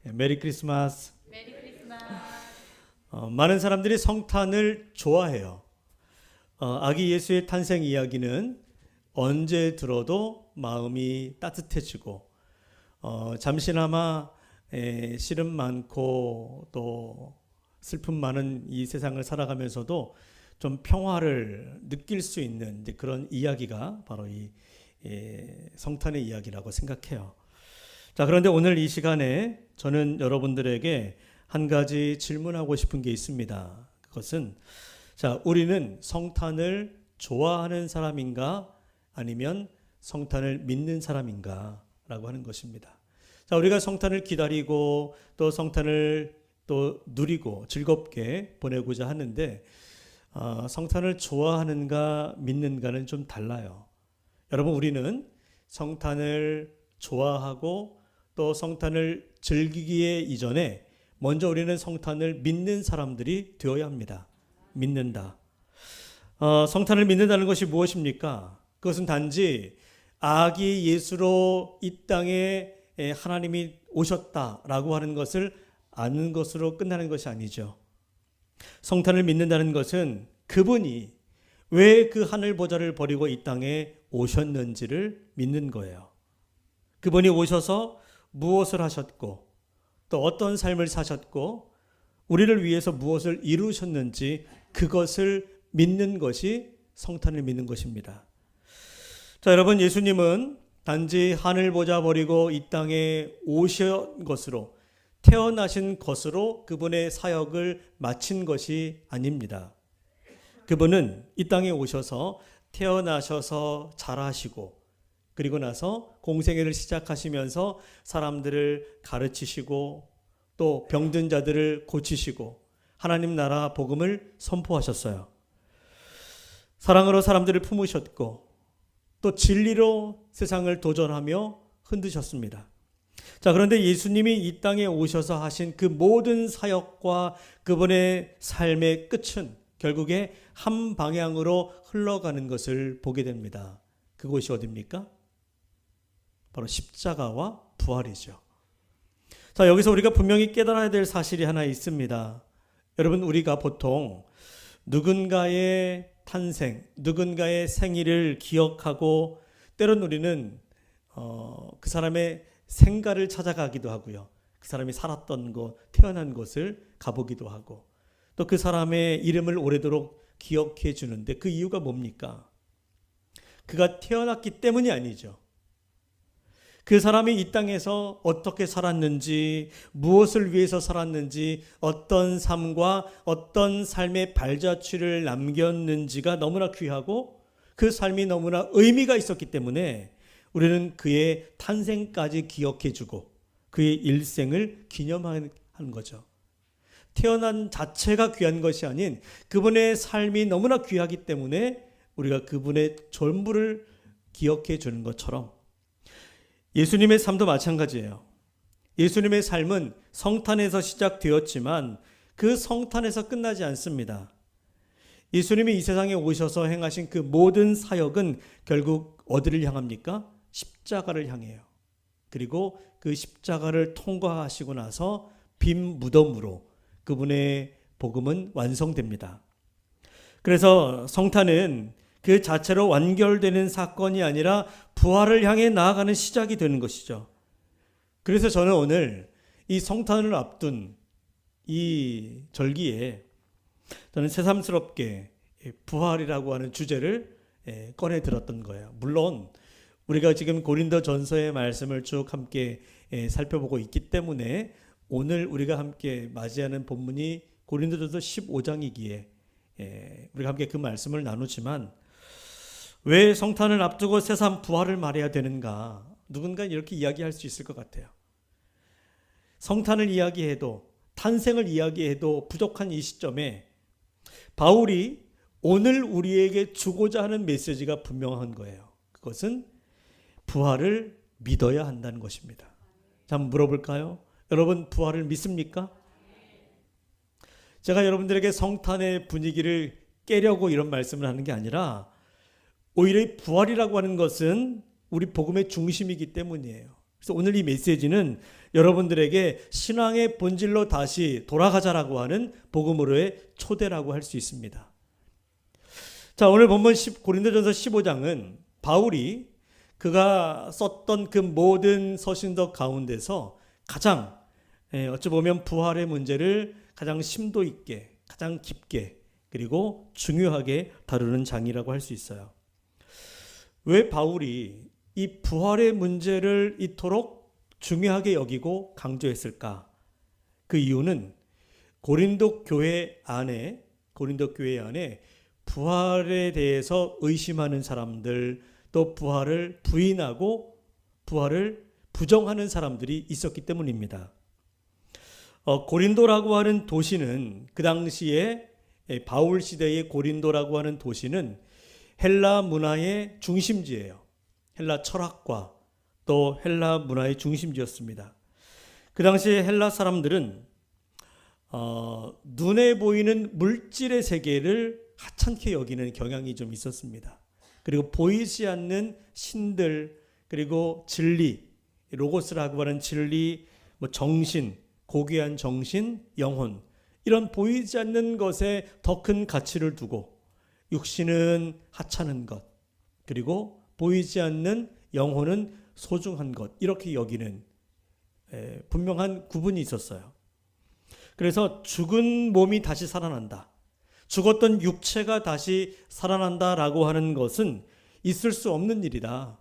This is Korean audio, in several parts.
메리 크리스마스. 메리 크리스마스. 많은 사람들이 성탄을 좋아해요. 아기 예수의 탄생 이야기는 언제 들어도 마음이 따뜻해지고 잠시나마 시름 많고 또 슬픔 많은 이 세상을 살아가면서도 좀 평화를 느낄 수 있는 그런 이야기가 바로 이 성탄의 이야기라고 생각해요. 자, 그런데 오늘 이 시간에 저는 여러분들에게 한 가지 질문하고 싶은 게 있습니다. 그것은 자, 우리는 성탄을 좋아하는 사람인가 아니면 성탄을 믿는 사람인가 라고 하는 것입니다. 자, 우리가 성탄을 기다리고 또 성탄을 또 누리고 즐겁게 보내고자 하는데 성탄을 좋아하는가 믿는가는 좀 달라요. 여러분, 우리는 성탄을 좋아하고 또 성탄을 즐기기에 이전에 먼저 우리는 성탄을 믿는 사람들이 되어야 합니다. 믿는다. 성탄을 믿는다는 것이 무엇입니까? 그것은 단지 아기 예수로 이 땅에 하나님이 오셨다라고 하는 것을 아는 것으로 끝나는 것이 아니죠. 성탄을 믿는다는 것은 그분이 왜 그 하늘 보좌를 버리고 이 땅에 오셨는지를 믿는 거예요. 그분이 오셔서 무엇을 하셨고 또 어떤 삶을 사셨고 우리를 위해서 무엇을 이루셨는지 그것을 믿는 것이 성탄을 믿는 것입니다. 자, 여러분, 예수님은 단지 하늘 보좌 버리고 이 땅에 오신 것으로 태어나신 것으로 그분의 사역을 마친 것이 아닙니다. 그분은 이 땅에 오셔서 태어나셔서 자라시고 그리고 나서 공생애를 시작하시면서 사람들을 가르치시고 또 병든 자들을 고치시고 하나님 나라 복음을 선포하셨어요. 사랑으로 사람들을 품으셨고 또 진리로 세상을 도전하며 흔드셨습니다. 자, 그런데 예수님이 이 땅에 오셔서 하신 그 모든 사역과 그분의 삶의 끝은 결국에 한 방향으로 흘러가는 것을 보게 됩니다. 그곳이 어디입니까? 바로 십자가와 부활이죠. 자, 여기서 우리가 분명히 깨달아야 될 사실이 하나 있습니다. 여러분, 우리가 보통 누군가의 탄생, 누군가의 생일을 기억하고 때론 우리는 그 사람의 생가를 찾아가기도 하고요. 그 사람이 살았던 곳, 태어난 곳을 가보기도 하고 또 그 사람의 이름을 오래도록 기억해 주는데 그 이유가 뭡니까? 그가 태어났기 때문이 아니죠. 그 사람이 이 땅에서 어떻게 살았는지, 무엇을 위해서 살았는지, 어떤 삶과 어떤 삶의 발자취를 남겼는지가 너무나 귀하고 그 삶이 너무나 의미가 있었기 때문에 우리는 그의 탄생까지 기억해주고 그의 일생을 기념하는 거죠. 태어난 자체가 귀한 것이 아닌 그분의 삶이 너무나 귀하기 때문에 우리가 그분의 전부를 기억해 주는 것처럼 예수님의 삶도 마찬가지예요. 예수님의 삶은 성탄에서 시작되었지만 그 성탄에서 끝나지 않습니다. 예수님이 이 세상에 오셔서 행하신 그 모든 사역은 결국 어디를 향합니까? 십자가를 향해요. 그리고 그 십자가를 통과하시고 나서 빈 무덤으로 그분의 복음은 완성됩니다. 그래서 성탄은 그 자체로 완결되는 사건이 아니라 부활을 향해 나아가는 시작이 되는 것이죠. 그래서 저는 오늘 이 성탄을 앞둔 이 절기에 저는 새삼스럽게 부활이라고 하는 주제를 꺼내 들었던 거예요. 물론 우리가 지금 고린도전서의 말씀을 쭉 함께 살펴보고 있기 때문에 오늘 우리가 함께 맞이하는 본문이 고린도전서 15장이기에 우리가 함께 그 말씀을 나누지만 왜 성탄을 앞두고 새삼 부활을 말해야 되는가? 누군가 이렇게 이야기할 수 있을 것 같아요. 성탄을 이야기해도 탄생을 이야기해도 부족한 이 시점에 바울이 오늘 우리에게 주고자 하는 메시지가 분명한 거예요. 그것은 부활을 믿어야 한다는 것입니다. 자, 한번 물어볼까요? 여러분, 부활을 믿습니까? 제가 여러분들에게 성탄의 분위기를 깨려고 이런 말씀을 하는 게 아니라 오히려 부활이라고 하는 것은 우리 복음의 중심이기 때문이에요. 그래서 오늘 이 메시지는 여러분들에게 신앙의 본질로 다시 돌아가자라고 하는 복음으로의 초대라고 할 수 있습니다. 자, 오늘 본문 고린도전서 15장은 바울이 그가 썼던 그 모든 서신서 가운데서 가장 어찌 보면 부활의 문제를 가장 심도 있게, 가장 깊게, 그리고 중요하게 다루는 장이라고 할 수 있어요. 왜 바울이 이 부활의 문제를 이토록 중요하게 여기고 강조했을까? 그 이유는 고린도 교회 안에 부활에 대해서 의심하는 사람들, 또 부활을 부인하고 부활을 부정하는 사람들이 있었기 때문입니다. 고린도라고 하는 도시는 그 당시에 바울 시대의 고린도라고 하는 도시는 헬라 문화의 중심지예요. 헬라 철학과 또 헬라 문화의 중심지였습니다. 그 당시에 헬라 사람들은 눈에 보이는 물질의 세계를 하찮게 여기는 경향이 좀 있었습니다. 그리고 보이지 않는 신들, 그리고 진리, 로고스라고 하는 진리, 정신, 고귀한 정신, 영혼, 이런 보이지 않는 것에 더 큰 가치를 두고 육신은 하찮은 것, 그리고 보이지 않는 영혼은 소중한 것, 이렇게 여기는 분명한 구분이 있었어요. 그래서 죽은 몸이 다시 살아난다, 죽었던 육체가 다시 살아난다라고 하는 것은 있을 수 없는 일이다.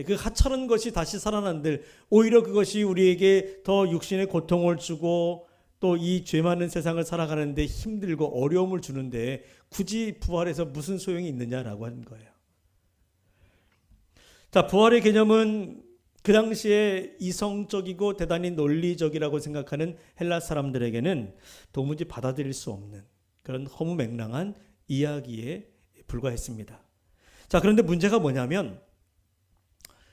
그 하찮은 것이 다시 살아난들 오히려 그것이 우리에게 더 육신의 고통을 주고 또 이 죄 많은 세상을 살아가는데 힘들고 어려움을 주는데 굳이 부활해서 무슨 소용이 있느냐라고 하는 거예요. 자, 부활의 개념은 그 당시에 이성적이고 대단히 논리적이라고 생각하는 헬라 사람들에게는 도무지 받아들일 수 없는 그런 허무맹랑한 이야기에 불과했습니다. 자, 그런데 문제가 뭐냐면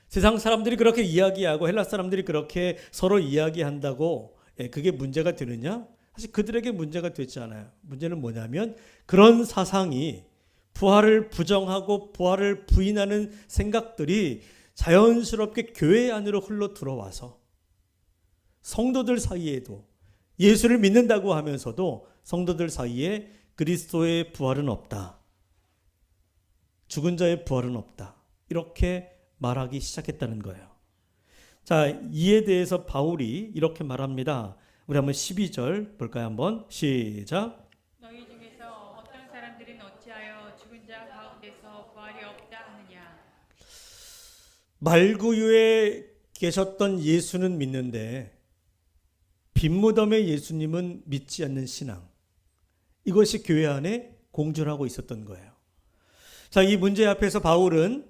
세상 사람들이 그렇게 이야기하고 헬라 사람들이 그렇게 서로 이야기한다고 그게 문제가 되느냐? 사실 그들에게 문제가 되지 않아요. 문제는 뭐냐면 그런 사상이 부활을 부정하고 부활을 부인하는 생각들이 자연스럽게 교회 안으로 흘러 들어와서 성도들 사이에도 예수를 믿는다고 하면서도 성도들 사이에 그리스도의 부활은 없다, 죽은 자의 부활은 없다, 이렇게 말하기 시작했다는 거예요. 자, 이에 대해서 바울이 이렇게 말합니다. 우리 한번 12절 볼까요? 한번 시작. 너희 중에서 어떤 사람들은 어찌하여 죽은 자 가운데서 부활이 없다 하느냐. 말구유에 계셨던 예수는 믿는데 빈무덤의 예수님은 믿지 않는 신앙, 이것이 교회 안에 공존하고 있었던 거예요. 자, 이 문제 앞에서 바울은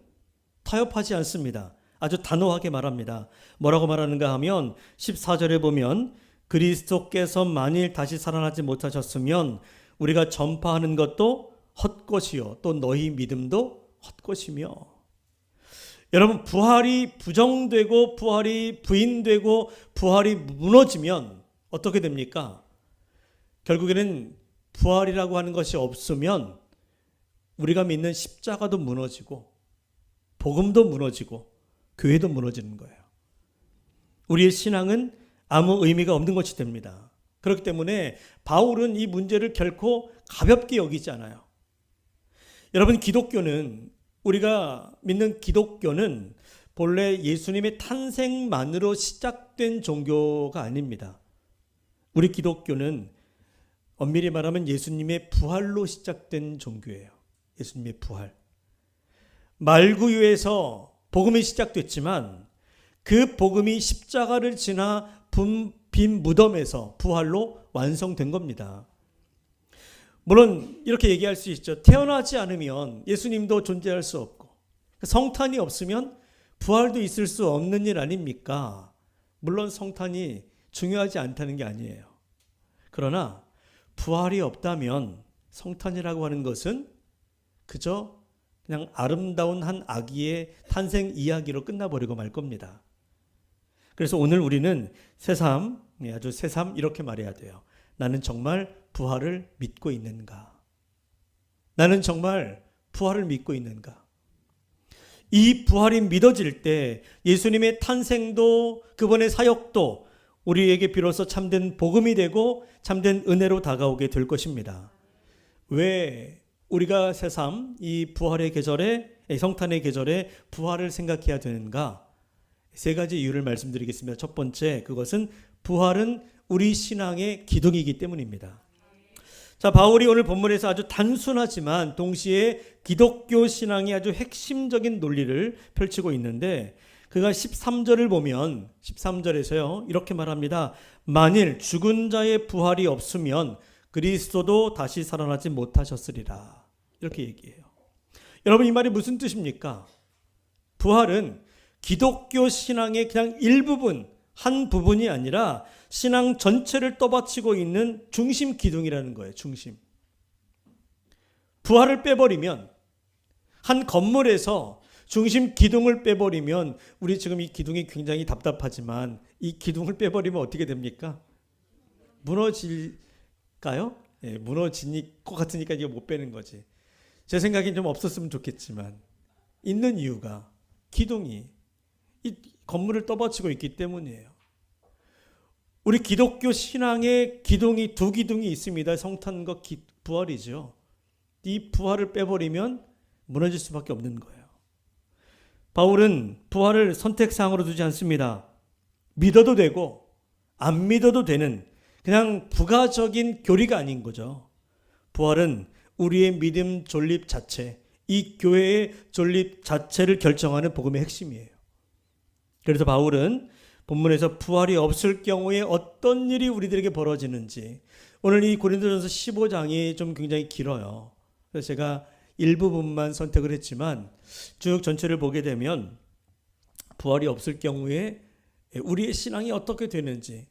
타협하지 않습니다. 아주 단호하게 말합니다. 뭐라고 말하는가 하면 14절에 보면 그리스도께서 만일 다시 살아나지 못하셨으면 우리가 전파하는 것도 헛것이요 또 너희 믿음도 헛것이며. 여러분, 부활이 부정되고 부활이 부인되고 부활이 무너지면 어떻게 됩니까? 결국에는 부활이라고 하는 것이 없으면 우리가 믿는 십자가도 무너지고 복음도 무너지고 교회도 무너지는 거예요. 우리의 신앙은 아무 의미가 없는 것이 됩니다. 그렇기 때문에 바울은 이 문제를 결코 가볍게 여기지 않아요. 여러분, 기독교는, 우리가 믿는 기독교는 본래 예수님의 탄생만으로 시작된 종교가 아닙니다. 우리 기독교는 엄밀히 말하면 예수님의 부활로 시작된 종교예요. 예수님의 부활. 말구유에서 복음이 시작됐지만 그 복음이 십자가를 지나 빈 무덤에서 부활로 완성된 겁니다. 물론 이렇게 얘기할 수 있죠. 태어나지 않으면 예수님도 존재할 수 없고 성탄이 없으면 부활도 있을 수 없는 일 아닙니까? 물론 성탄이 중요하지 않다는 게 아니에요. 그러나 부활이 없다면 성탄이라고 하는 것은 그저 그냥 아름다운 한 아기의 탄생 이야기로 끝나버리고 말 겁니다. 그래서 오늘 우리는 새삼, 아주 새삼 이렇게 말해야 돼요. 나는 정말 부활을 믿고 있는가? 나는 정말 부활을 믿고 있는가? 이 부활이 믿어질 때 예수님의 탄생도 그분의 사역도 우리에게 비로소 참된 복음이 되고 참된 은혜로 다가오게 될 것입니다. 왜 우리가 새삼 이 부활의 계절에, 성탄의 계절에 부활을 생각해야 되는가? 세 가지 이유를 말씀드리겠습니다. 첫 번째, 그것은 부활은 우리 신앙의 기둥이기 때문입니다. 자, 바울이 오늘 본문에서 아주 단순하지만 동시에 기독교 신앙의 아주 핵심적인 논리를 펼치고 있는데, 그가 13절을 보면 13절에서요 이렇게 말합니다. 만일 죽은 자의 부활이 없으면 그리스도도 다시 살아나지 못하셨으리라. 이렇게 얘기해요. 여러분, 이 말이 무슨 뜻입니까? 부활은 기독교 신앙의 그냥 일부분, 한 부분이 아니라 신앙 전체를 떠받치고 있는 중심 기둥이라는 거예요. 중심. 부활을 빼버리면, 한 건물에서 중심 기둥을 빼버리면, 우리 지금 이 기둥이 굉장히 답답하지만 이 기둥을 빼버리면 어떻게 됩니까? 무너질까요? 예, 무너질 것 같으니까 이거 못 빼는 거지. 제 생각엔 좀 없었으면 좋겠지만 있는 이유가 기둥이 이 건물을 떠받치고 있기 때문이에요. 우리 기독교 신앙의 기둥이 두 기둥이 있습니다. 성탄과 부활이죠. 이 부활을 빼버리면 무너질 수밖에 없는 거예요. 바울은 부활을 선택사항으로 두지 않습니다. 믿어도 되고 안 믿어도 되는 그냥 부가적인 교리가 아닌 거죠. 부활은 우리의 믿음 존립 자체, 이 교회의 존립 자체를 결정하는 복음의 핵심이에요. 그래서 바울은 본문에서 부활이 없을 경우에 어떤 일이 우리들에게 벌어지는지, 오늘 이 고린도전서 15장이 좀 굉장히 길어요. 그래서 제가 일부분만 선택을 했지만 쭉 전체를 보게 되면 부활이 없을 경우에 우리의 신앙이 어떻게 되는지,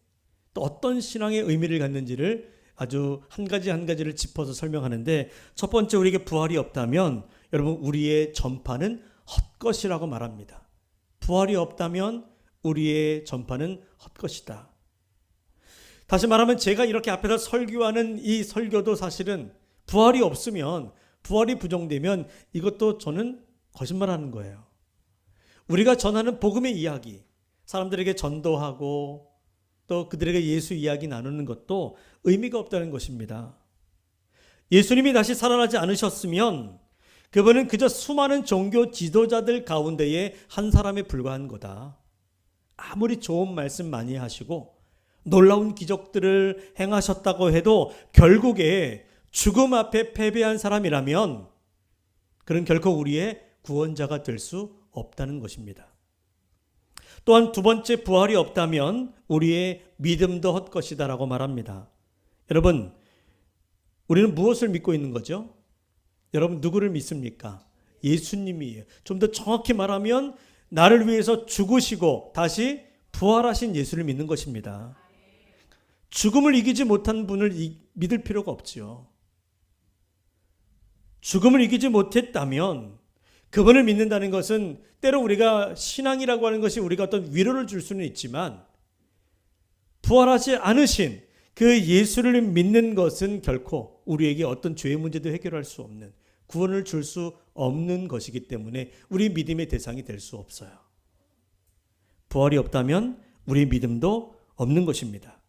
또 어떤 신앙의 의미를 갖는지를 아주 한 가지 한 가지를 짚어서 설명하는데, 첫 번째, 우리에게 부활이 없다면 여러분 우리의 전파는 헛것이라고 말합니다. 부활이 없다면 우리의 전파는 헛것이다. 다시 말하면 제가 이렇게 앞에서 설교하는 이 설교도 사실은 부활이 없으면, 부활이 부정되면 이것도 저는 거짓말하는 거예요. 우리가 전하는 복음의 이야기, 사람들에게 전도하고 또 그들에게 예수 이야기 나누는 것도 의미가 없다는 것입니다. 예수님이 다시 살아나지 않으셨으면 그분은 그저 수많은 종교 지도자들 가운데의 한 사람에 불과한 거다. 아무리 좋은 말씀 많이 하시고 놀라운 기적들을 행하셨다고 해도 결국에 죽음 앞에 패배한 사람이라면 그는 결코 우리의 구원자가 될 수 없다는 것입니다. 또한 두 번째, 부활이 없다면 우리의 믿음도 헛것이다라고 말합니다. 여러분, 우리는 무엇을 믿고 있는 거죠? 여러분, 누구를 믿습니까? 예수님이에요. 좀 더 정확히 말하면 나를 위해서 죽으시고 다시 부활하신 예수를 믿는 것입니다. 죽음을 이기지 못한 분을 믿을 필요가 없지요. 죽음을 이기지 못했다면 그분을 믿는다는 것은, 때로 우리가 신앙이라고 하는 것이 우리가 어떤 위로를 줄 수는 있지만 부활하지 않으신 그 예수를 믿는 것은 결코 우리에게 어떤 죄의 문제도 해결할 수 없는, 구원을 줄 수 없는 것이기 때문에 우리 믿음의 대상이 될 수 없어요. 부활이 없다면 우리 믿음도 없는 것입니다.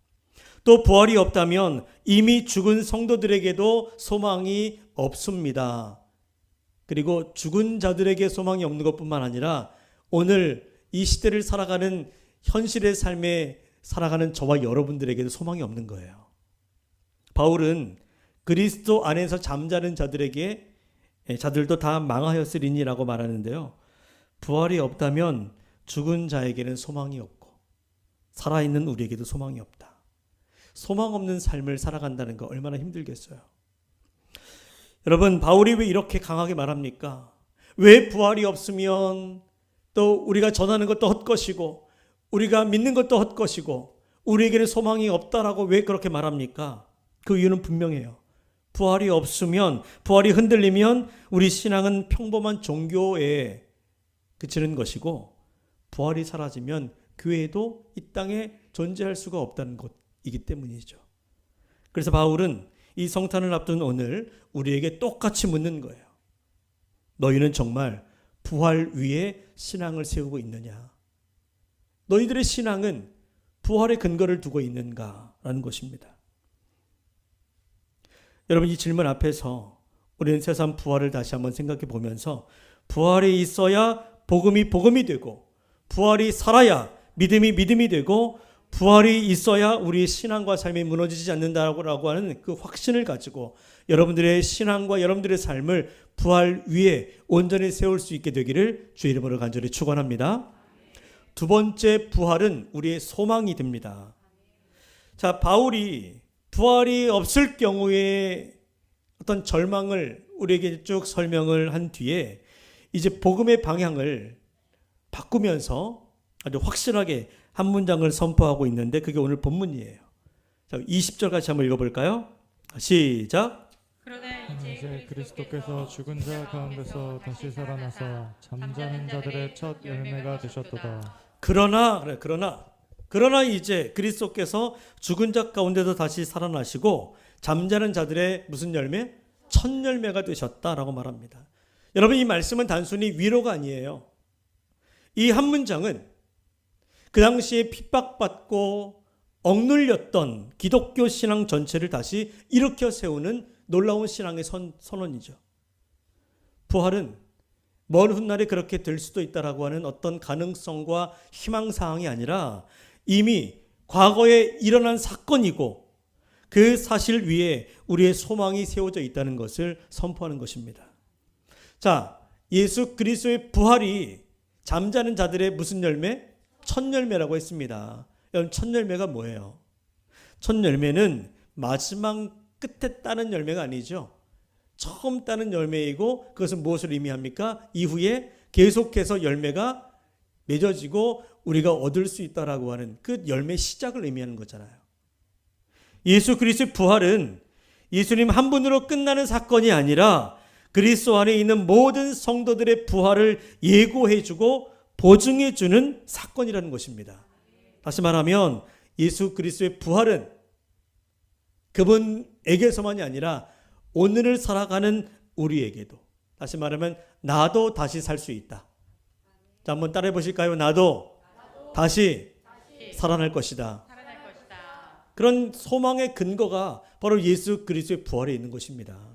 또 부활이 없다면 이미 죽은 성도들에게도 소망이 없습니다. 그리고 죽은 자들에게 소망이 없는 것뿐만 아니라 오늘 이 시대를 살아가는, 현실의 삶에 살아가는 저와 여러분들에게도 소망이 없는 거예요. 바울은 그리스도 안에서 잠자는 자들에게 자들도 다 망하였으리니라고 말하는데요. 부활이 없다면 죽은 자에게는 소망이 없고 살아있는 우리에게도 소망이 없다. 소망 없는 삶을 살아간다는 거 얼마나 힘들겠어요. 여러분, 바울이 왜 이렇게 강하게 말합니까? 왜 부활이 없으면 또 우리가 전하는 것도 헛것이고 우리가 믿는 것도 헛것이고 우리에게는 소망이 없다라고 왜 그렇게 말합니까? 그 이유는 분명해요. 부활이 없으면, 부활이 흔들리면 우리 신앙은 평범한 종교에 그치는 것이고, 부활이 사라지면 교회도 이 땅에 존재할 수가 없다는 것이기 때문이죠. 그래서 바울은 이 성탄을 앞둔 오늘 우리에게 똑같이 묻는 거예요. 너희는 정말 부활 위에 신앙을 세우고 있느냐? 너희들의 신앙은 부활의 근거를 두고 있는가라는 것입니다. 여러분, 이 질문 앞에서 우리는 세상 부활을 다시 한번 생각해 보면서 부활이 있어야 복음이 되고, 부활이 살아야 믿음이 되고, 부활이 있어야 우리의 신앙과 삶이 무너지지 않는다라고 하는 그 확신을 가지고 여러분들의 신앙과 여러분들의 삶을 부활 위에 온전히 세울 수 있게 되기를 주의 이름으로 간절히 축원합니다. 두 번째, 부활은 우리의 소망이 됩니다. 자, 바울이 부활이 없을 경우에 어떤 절망을 우리에게 쭉 설명을 한 뒤에 이제 복음의 방향을 바꾸면서 아주 확실하게 한 문장을 선포하고 있는데 그게 오늘 본문이에요. 자, 20절 같이 한번 읽어볼까요? 시작. 그러나 이제 그리스도께서 죽은 자 가운데서 다시 살아나서 잠자는 자들의 첫 열매가 되셨도다. 그러나 이제 그리스도께서 죽은 자 가운데서 다시 살아나시고 잠자는 자들의 무슨 열매? 첫 열매가 되셨다라고 말합니다. 여러분, 이 말씀은 단순히 위로가 아니에요. 이 한 문장은 그 당시에 핍박받고 억눌렸던 기독교 신앙 전체를 다시 일으켜 세우는 놀라운 신앙의 선언이죠. 부활은 먼 훗날에 그렇게 될 수도 있다라고 하는 어떤 가능성과 희망사항이 아니라 이미 과거에 일어난 사건이고 그 사실 위에 우리의 소망이 세워져 있다는 것을 선포하는 것입니다. 자, 예수 그리스도의 부활이 잠자는 자들의 무슨 열매? 첫 열매라고 했습니다. 여러분, 첫 열매가 뭐예요? 첫 열매는 마지막 끝에 따는 열매가 아니죠. 처음 따는 열매이고 그것은 무엇을 의미합니까? 이후에 계속해서 열매가 맺어지고 우리가 얻을 수 있다라고 하는 그 열매 시작을 의미하는 거잖아요. 예수 그리스도의 부활은 예수님 한 분으로 끝나는 사건이 아니라 그리스도 안에 있는 모든 성도들의 부활을 예고해주고 보증해주는 사건이라는 것입니다. 다시 말하면 예수 그리스도의 부활은 그분에게서만이 아니라 오늘을 살아가는 우리에게도, 다시 말하면 나도 다시 살 수 있다. 자, 한번 따라해 보실까요? 나도 다시 살아날 것이다. 그런 소망의 근거가 바로 예수 그리스도의 부활에 있는 것입니다.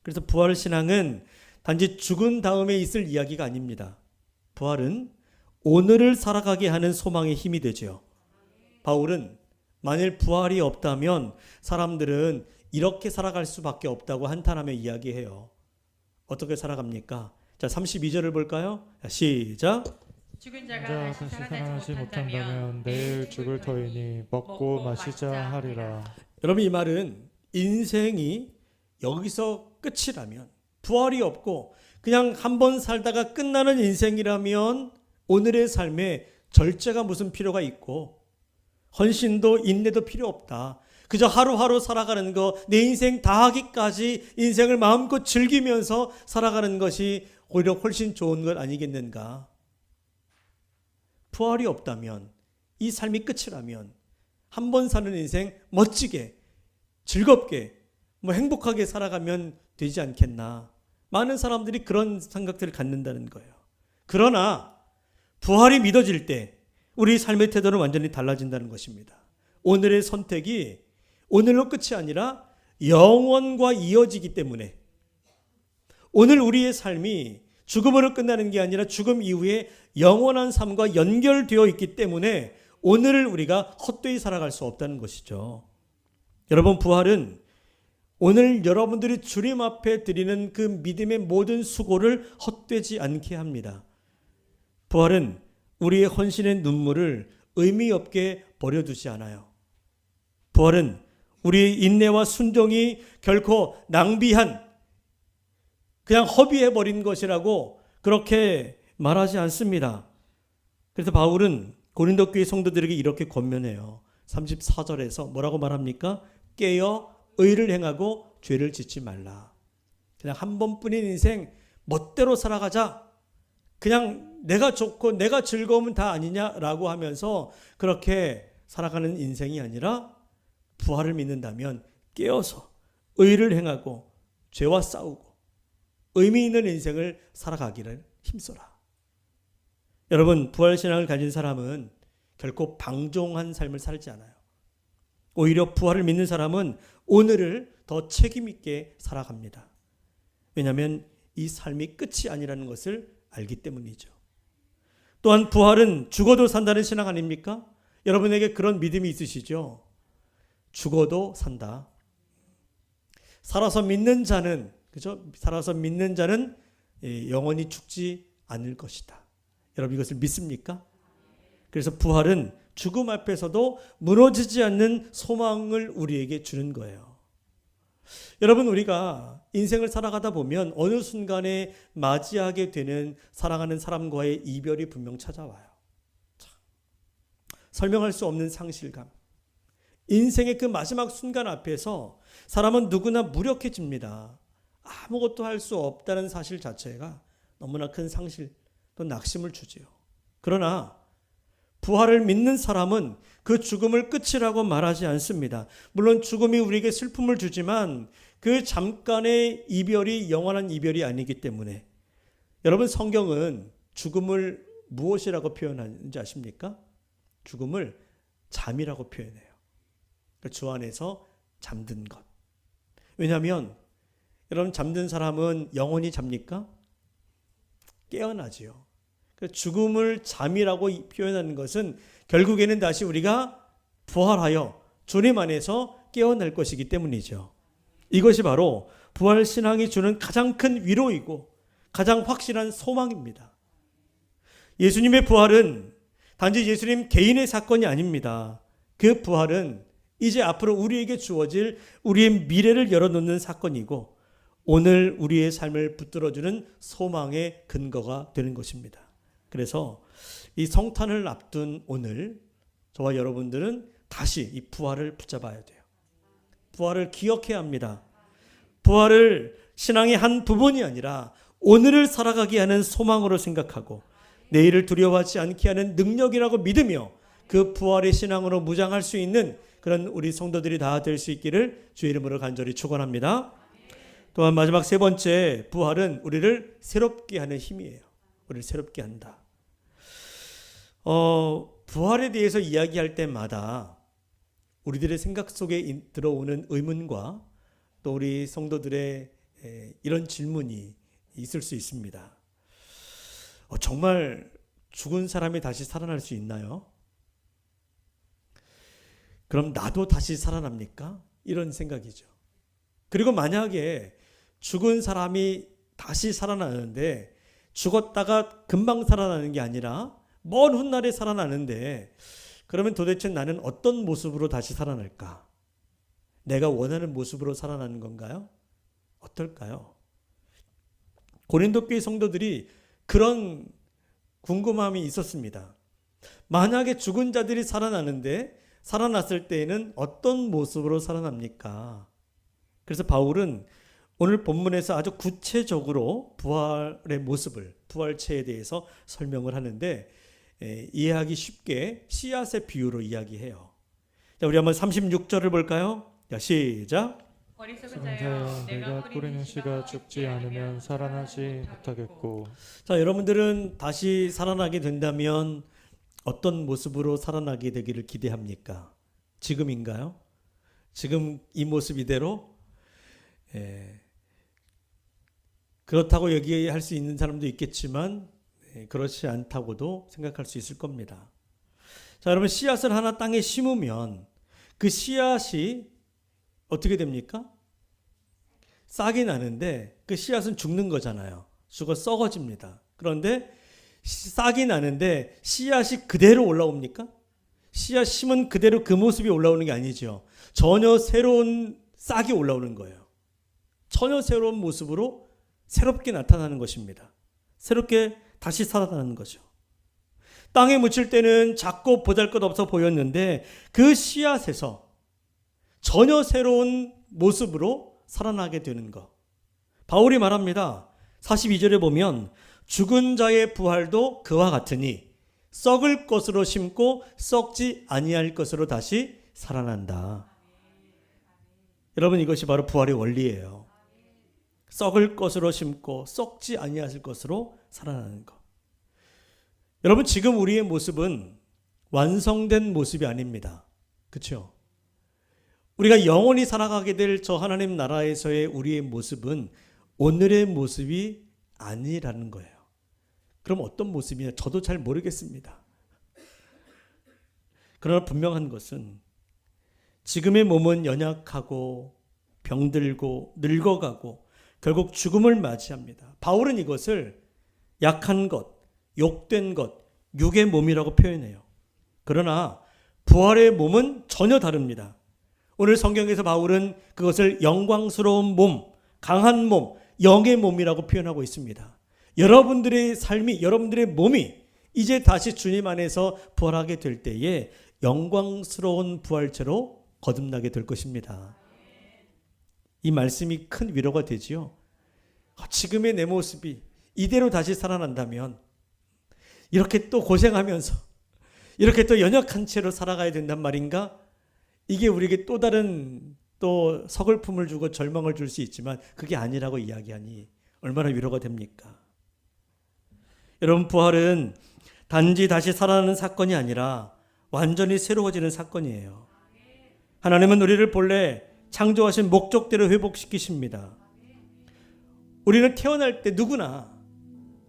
그래서 부활 신앙은 단지 죽은 다음에 있을 이야기가 아닙니다. 부활은 오늘을 살아가게 하는 소망의 힘이 되죠. 바울은 만일 부활이 없다면 사람들은 이렇게 살아갈 수밖에 없다고 한탄하며 이야기해요. 어떻게 살아갑니까? 자, 32절을 볼까요? 시작. 죽은 자 자가 다시 살아나지 못한다면 내일 죽을 터이니 먹고 마시자 하리라. 여러분, 이 말은 인생이 여기서 끝이라면, 부활이 없고 그냥 한 번 살다가 끝나는 인생이라면 오늘의 삶에 절제가 무슨 필요가 있고 헌신도 인내도 필요 없다. 그저 하루하루 살아가는 거, 내 인생 다 하기까지 인생을 마음껏 즐기면서 살아가는 것이 오히려 훨씬 좋은 것 아니겠는가? 부활이 없다면, 이 삶이 끝이라면 한 번 사는 인생 멋지게, 즐겁게, 행복하게 살아가면 되지 않겠나? 많은 사람들이 그런 생각들을 갖는다는 거예요. 그러나 부활이 믿어질 때 우리 삶의 태도는 완전히 달라진다는 것입니다. 오늘의 선택이 오늘로 끝이 아니라 영원과 이어지기 때문에, 오늘 우리의 삶이 죽음으로 끝나는 게 아니라 죽음 이후에 영원한 삶과 연결되어 있기 때문에 오늘을 우리가 헛되이 살아갈 수 없다는 것이죠. 여러분, 부활은 오늘 여러분들이 주님 앞에 드리는 그 믿음의 모든 수고를 헛되지 않게 합니다. 부활은 우리의 헌신의 눈물을 의미 없게 버려두지 않아요. 부활은 우리의 인내와 순종이 결코 낭비한, 그냥 허비해버린 것이라고 그렇게 말하지 않습니다. 그래서 바울은 고린도 교회 성도들에게 이렇게 권면해요. 34절에서 뭐라고 말합니까? 깨어 의를 행하고 죄를 짓지 말라. 그냥 한 번뿐인 인생 멋대로 살아가자. 그냥 내가 좋고 내가 즐거우면 다 아니냐라고 하면서 그렇게 살아가는 인생이 아니라 부활을 믿는다면 깨어서 의를 행하고 죄와 싸우고 의미 있는 인생을 살아가기를 힘써라. 여러분, 부활신앙을 가진 사람은 결코 방종한 삶을 살지 않아요. 오히려 부활을 믿는 사람은 오늘을 더 책임 있게 살아갑니다. 왜냐하면 이 삶이 끝이 아니라는 것을 알기 때문이죠. 또한 부활은 죽어도 산다는 신앙 아닙니까? 여러분에게 그런 믿음이 있으시죠? 죽어도 산다. 살아서 믿는 자는, 그죠? 살아서 믿는 자는 영원히 죽지 않을 것이다. 여러분 이것을 믿습니까? 그래서 부활은 죽음 앞에서도 무너지지 않는 소망을 우리에게 주는 거예요. 여러분, 우리가 인생을 살아가다 보면 어느 순간에 맞이하게 되는 사랑하는 사람과의 이별이 분명 찾아와요. 설명할 수 없는 상실감. 인생의 그 마지막 순간 앞에서 사람은 누구나 무력해집니다. 아무것도 할 수 없다는 사실 자체가 너무나 큰 상실 또 낙심을 주지요. 그러나 부활을 믿는 사람은 그 죽음을 끝이라고 말하지 않습니다. 물론 죽음이 우리에게 슬픔을 주지만 그 잠깐의 이별이 영원한 이별이 아니기 때문에, 여러분 성경은 죽음을 무엇이라고 표현하는지 아십니까? 죽음을 잠이라고 표현해요. 그러니까 주 안에서 잠든 것. 왜냐하면 여러분, 잠든 사람은 영원히 잡니까? 깨어나지요. 죽음을 잠이라고 표현하는 것은 결국에는 다시 우리가 부활하여 주님 안에서 깨어날 것이기 때문이죠. 이것이 바로 부활 신앙이 주는 가장 큰 위로이고 가장 확실한 소망입니다. 예수님의 부활은 단지 예수님 개인의 사건이 아닙니다. 그 부활은 이제 앞으로 우리에게 주어질 우리의 미래를 열어놓는 사건이고 오늘 우리의 삶을 붙들어주는 소망의 근거가 되는 것입니다. 그래서 이 성탄을 앞둔 오늘 저와 여러분들은 다시 이 부활을 붙잡아야 돼요. 부활을 기억해야 합니다. 부활을 신앙의 한 부분이 아니라 오늘을 살아가게 하는 소망으로 생각하고 내일을 두려워하지 않게 하는 능력이라고 믿으며 그 부활의 신앙으로 무장할 수 있는 그런 우리 성도들이 다 될 수 있기를 주의 이름으로 간절히 축원합니다. 또한 마지막 세 번째, 부활은 우리를 새롭게 하는 힘이에요. 우리를 새롭게 한다. 부활에 대해서 이야기할 때마다 우리들의 생각 속에 들어오는 의문과 또 우리 성도들의 이런 질문이 있을 수 있습니다. 정말 죽은 사람이 다시 살아날 수 있나요? 그럼 나도 다시 살아납니까? 이런 생각이죠. 그리고 만약에 죽은 사람이 다시 살아나는데 죽었다가 금방 살아나는 게 아니라 먼 훗날에 살아나는데 그러면 도대체 나는 어떤 모습으로 다시 살아날까? 내가 원하는 모습으로 살아나는 건가요? 어떨까요? 고린도 교회 성도들이 그런 궁금함이 있었습니다. 만약에 죽은 자들이 살아나는데 살아났을 때에는 어떤 모습으로 살아납니까? 그래서 바울은 오늘 본문에서 아주 구체적으로 부활의 모습을, 부활체에 대해서 설명을 하는데 이해하기 쉽게 씨앗의 비유로 이야기해요. 자, 우리 한번 36절을 볼까요? 자, 시작. 어리석은 자여, 내가 뿌리는 씨가 죽지 않으면 살아나지 못하겠고. 자, 여러분들은 다시 살아나게 된다면 어떤 모습으로 살아나게 되기를 기대합니까? 지금인가요? 지금 이 모습 이대로? 그렇다고 얘기할 수 있는 사람도 있겠지만 그렇지 않다고도 생각할 수 있을 겁니다. 자, 여러분, 씨앗을 하나 땅에 심으면 그 씨앗이 어떻게 됩니까? 싹이 나는데 그 씨앗은 죽는 거잖아요. 죽어 썩어집니다. 그런데 싹이 나는데 씨앗이 그대로 올라옵니까? 씨앗 심은 그대로 그 모습이 올라오는 게 아니죠. 전혀 새로운 싹이 올라오는 거예요. 전혀 새로운 모습으로 새롭게 나타나는 것입니다. 새롭게 다시 살아나는 거죠. 땅에 묻힐 때는 작고 보잘것없어 보였는데 그 씨앗에서 전혀 새로운 모습으로 살아나게 되는 것. 바울이 말합니다. 42절에 보면 죽은 자의 부활도 그와 같으니 썩을 것으로 심고 썩지 아니할 것으로 다시 살아난다. 여러분, 이것이 바로 부활의 원리예요. 썩을 것으로 심고 썩지 아니할 것으로 살아나는 것. 여러분, 지금 우리의 모습은 완성된 모습이 아닙니다. 그렇죠? 우리가 영원히 살아가게 될 저 하나님 나라에서의 우리의 모습은 오늘의 모습이 아니라는 거예요. 그럼 어떤 모습이냐? 저도 잘 모르겠습니다. 그러나 분명한 것은 지금의 몸은 연약하고 병들고 늙어가고 결국 죽음을 맞이합니다. 바울은 이것을 약한 것, 욕된 것, 육의 몸이라고 표현해요. 그러나 부활의 몸은 전혀 다릅니다. 오늘 성경에서 바울은 그것을 영광스러운 몸, 강한 몸, 영의 몸이라고 표현하고 있습니다. 여러분들의 삶이, 여러분들의 몸이 이제 다시 주님 안에서 부활하게 될 때에 영광스러운 부활체로 거듭나게 될 것입니다. 이 말씀이 큰 위로가 되지요. 지금의 내 모습이 이대로 다시 살아난다면 이렇게 또 고생하면서 이렇게 또 연약한 채로 살아가야 된단 말인가? 이게 우리에게 또 다른 또 서글픔을 주고 절망을 줄 수 있지만 그게 아니라고 이야기하니 얼마나 위로가 됩니까? 여러분, 부활은 단지 다시 살아나는 사건이 아니라 완전히 새로워지는 사건이에요. 하나님은 우리를 본래 창조하신 목적대로 회복시키십니다. 우리는 태어날 때 누구나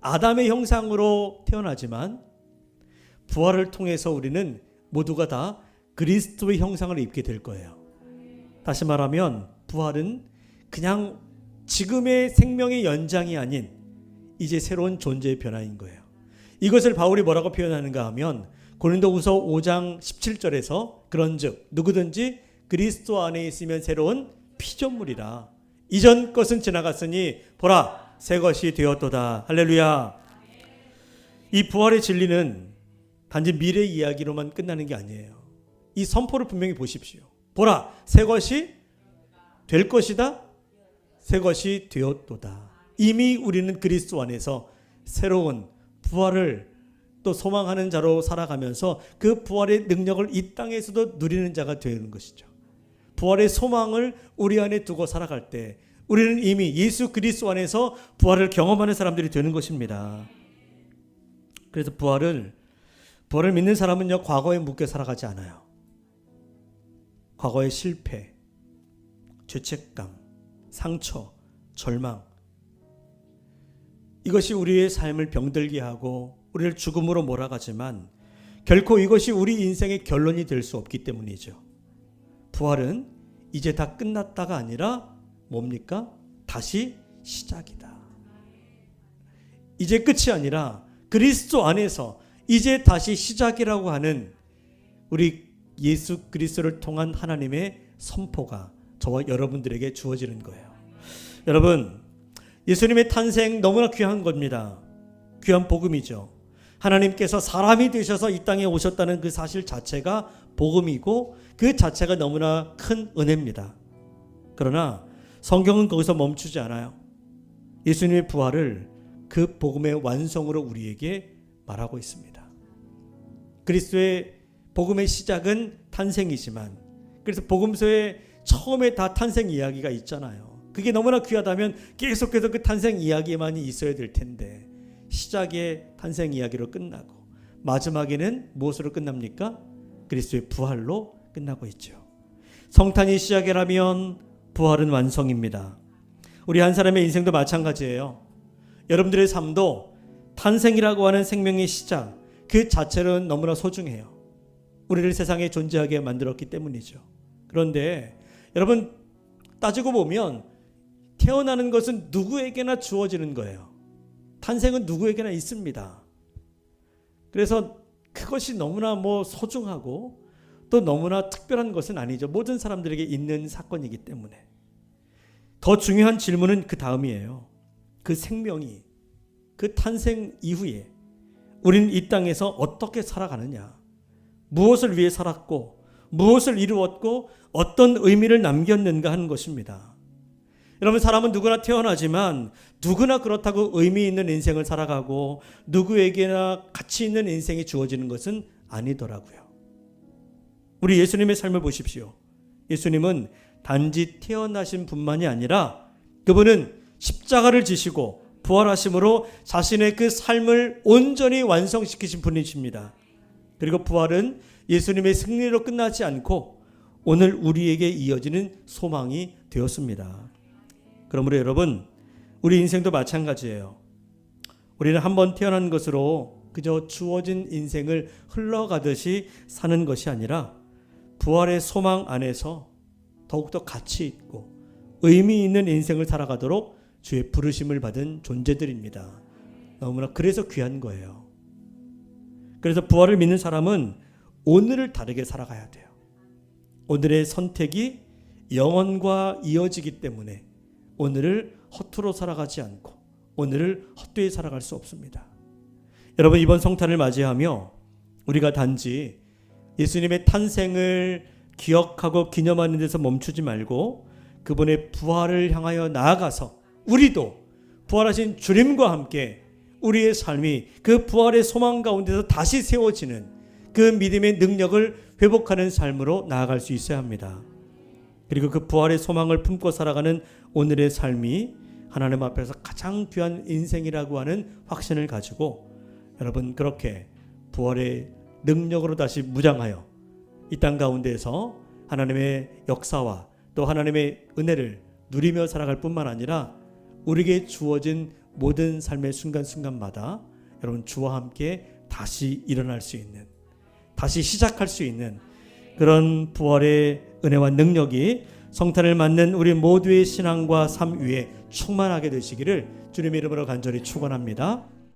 아담의 형상으로 태어나지만 부활을 통해서 우리는 모두가 다 그리스도의 형상을 입게 될 거예요. 다시 말하면 부활은 그냥 지금의 생명의 연장이 아닌 이제 새로운 존재의 변화인 거예요. 이것을 바울이 뭐라고 표현하는가 하면 고린도후서 5장 17절에서 그런즉 누구든지 그리스도 안에 있으면 새로운 피조물이라 이전 것은 지나갔으니 보라 새 것이 되었도다. 할렐루야. 이 부활의 진리는 단지 미래 이야기로만 끝나는 게 아니에요. 이 선포를 분명히 보십시오. 보라 새 것이 될 것이다. 새 것이 되었도다. 이미 우리는 그리스도 안에서 새로운 부활을 또 소망하는 자로 살아가면서 그 부활의 능력을 이 땅에서도 누리는 자가 되는 것이죠. 부활의 소망을 우리 안에 두고 살아갈 때 우리는 이미 예수 그리스도 안에서 부활을 경험하는 사람들이 되는 것입니다. 그래서 부활을 믿는 사람은요, 과거에 묶여 살아가지 않아요. 과거의 실패, 죄책감, 상처, 절망, 이것이 우리의 삶을 병들게 하고 우리를 죽음으로 몰아가지만 결코 이것이 우리 인생의 결론이 될 수 없기 때문이죠. 부활은 이제 다 끝났다가 아니라 뭡니까? 다시 시작이다. 이제 끝이 아니라 그리스도 안에서 이제 다시 시작이라고 하는 우리 예수 그리스도를 통한 하나님의 선포가 저와 여러분들에게 주어지는 거예요. 여러분, 예수님의 탄생 너무나 귀한 겁니다. 귀한 복음이죠. 하나님께서 사람이 되셔서 이 땅에 오셨다는 그 사실 자체가 복음이고 그 자체가 너무나 큰 은혜입니다. 그러나 성경은 거기서 멈추지 않아요. 예수님의 부활을 그 복음의 완성으로 우리에게 말하고 있습니다. 그리스도의 복음의 시작은 탄생이지만 그래서 복음서에 처음에 다 탄생 이야기가 있잖아요. 그게 너무나 귀하다면 계속해서 그 탄생 이야기만이 있어야 될 텐데 시작의 탄생 이야기로 끝나고 마지막에는 무엇으로 끝납니까? 그리스도의 부활로 끝나고 있죠. 성탄이 시작이라면 부활은 완성입니다. 우리 한 사람의 인생도 마찬가지예요. 여러분들의 삶도 탄생이라고 하는 생명의 시작 그 자체는 너무나 소중해요. 우리를 세상에 존재하게 만들었기 때문이죠. 그런데 여러분 따지고 보면 태어나는 것은 누구에게나 주어지는 거예요. 탄생은 누구에게나 있습니다. 그래서 그것이 너무나 소중하고 또 너무나 특별한 것은 아니죠. 모든 사람들에게 있는 사건이기 때문에. 더 중요한 질문은 그 다음이에요. 그 생명이 그 탄생 이후에 우리는 이 땅에서 어떻게 살아가느냐, 무엇을 위해 살았고 무엇을 이루었고 어떤 의미를 남겼는가 하는 것입니다. 여러분, 사람은 누구나 태어나지만 누구나 그렇다고 의미 있는 인생을 살아가고 누구에게나 가치 있는 인생이 주어지는 것은 아니더라고요. 우리 예수님의 삶을 보십시오. 예수님은 단지 태어나신 분만이 아니라 그분은 십자가를 지시고 부활하심으로 자신의 그 삶을 온전히 완성시키신 분이십니다. 그리고 부활은 예수님의 승리로 끝나지 않고 오늘 우리에게 이어지는 소망이 되었습니다. 그러므로 여러분, 우리 인생도 마찬가지예요. 우리는 한번 태어난 것으로 그저 주어진 인생을 흘러가듯이 사는 것이 아니라 부활의 소망 안에서 더욱더 가치 있고 의미 있는 인생을 살아가도록 주의 부르심을 받은 존재들입니다. 너무나 그래서 귀한 거예요. 그래서 부활을 믿는 사람은 오늘을 다르게 살아가야 돼요. 오늘의 선택이 영원과 이어지기 때문에 오늘을 허투루 살아가지 않고 오늘을 헛되이 살아갈 수 없습니다. 여러분, 이번 성탄을 맞이하며 우리가 단지 예수님의 탄생을 기억하고 기념하는 데서 멈추지 말고 그분의 부활을 향하여 나아가서 우리도 부활하신 주님과 함께 우리의 삶이 그 부활의 소망 가운데서 다시 세워지는 그 믿음의 능력을 회복하는 삶으로 나아갈 수 있어야 합니다. 그리고 그 부활의 소망을 품고 살아가는 오늘의 삶이 하나님 앞에서 가장 귀한 인생이라고 하는 확신을 가지고 여러분, 그렇게 부활의 능력으로 다시 무장하여 이 땅 가운데에서 하나님의 역사와 또 하나님의 은혜를 누리며 살아갈 뿐만 아니라 우리에게 주어진 모든 삶의 순간순간마다 여러분, 주와 함께 다시 일어날 수 있는, 다시 시작할 수 있는 그런 부활의 은혜와 능력이 성탄을 맞는 우리 모두의 신앙과 삶 위에 충만하게 되시기를 주님의 이름으로 간절히 축원합니다.